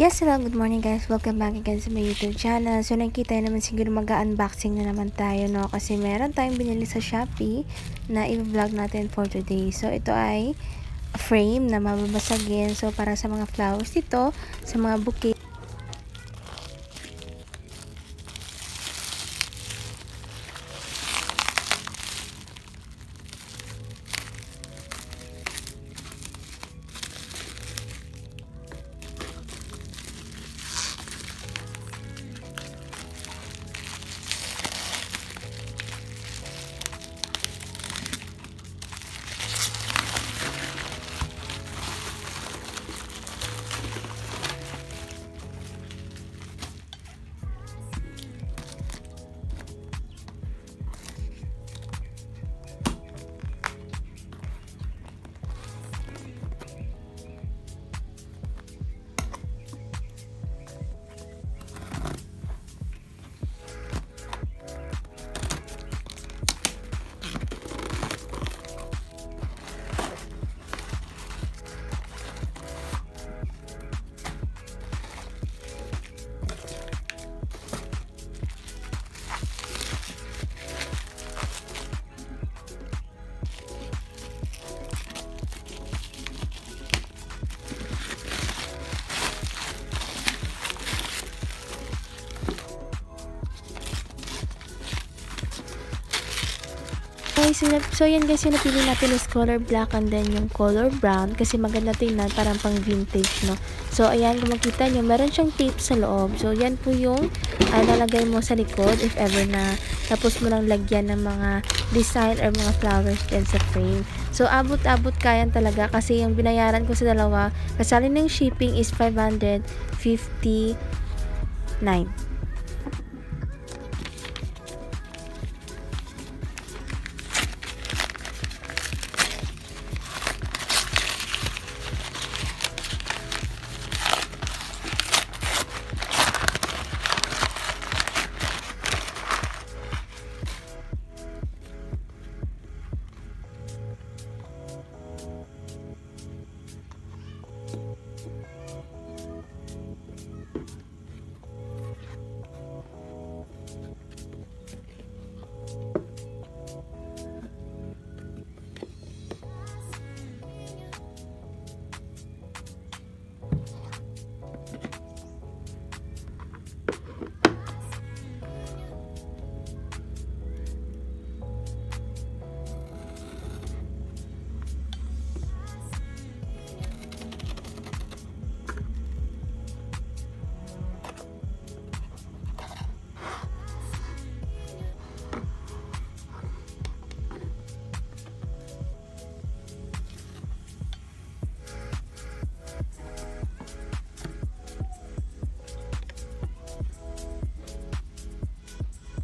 Yes, hello, good morning guys. Welcome back again sa my YouTube channel. So, nakikita naman siguro mag-unboxing na naman tayo, no? Kasi meron tayong binili sa Shopee na i-vlog natin for today. So, ito ay frame na mababasagin. So, para sa mga flowers dito, sa mga bouquet. So yan guys, yung napili natin is color black and then yung color brown kasi maganda tingnan, parang pang vintage, no? So ayan, kung makita nyo, meron siyang tape sa loob. So yan po yung lalagay mo sa likod if ever na tapos mo lang lagyan ng mga design or mga flowers din sa frame. So abot-abot kayan talaga kasi yung binayaran ko sa dalawa, kasali ng shipping is 559.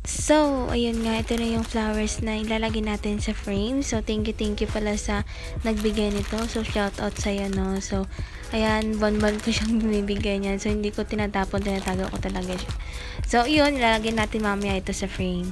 So, ayun nga, ito na yung flowers na ilalagay natin sa frame. So, thank you pala sa nagbigay nito. So, shout out sa'yo, no? So, ayan, bon-bon ko siyang binibigay niyan. So, hindi ko tinatapon, tinatago ko talaga siya. So, yun, ilalagay natin mamaya ito sa frame.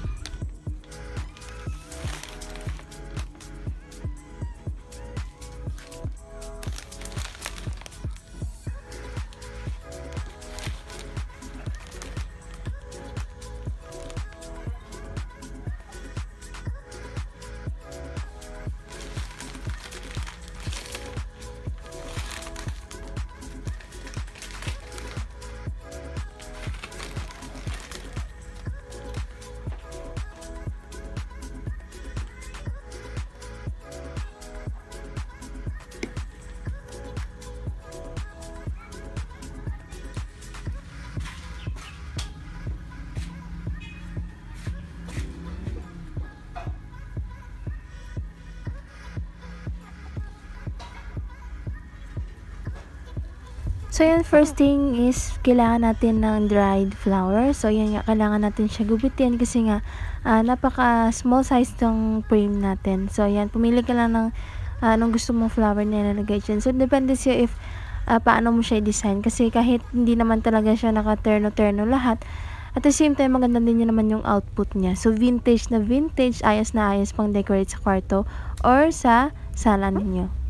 So, yan, first thing is, kailangan natin ng dried flower. So, yan nga, kailangan natin siya gubitin kasi nga, napaka small size ng frame natin. So, yan, pumili ka lang ng anong gusto mong flower na ilalagay dyan. So, depende siya if paano mo siya i-design. Kasi kahit hindi naman talaga siya naka-terno-terno lahat, at the same time, maganda din niya naman yung output niya. So, vintage na vintage, ayos na ayos pang decorate sa kwarto or sa sala ninyo.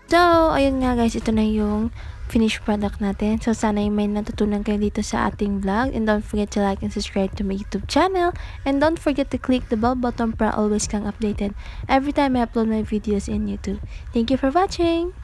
So, ayun nga guys, ito na yung finished product natin. So, sana may natutunan kayo dito sa ating vlog. And don't forget to like and subscribe to my YouTube channel. And don't forget to click the bell button para always kang updated every time I upload my videos in YouTube. Thank you for watching!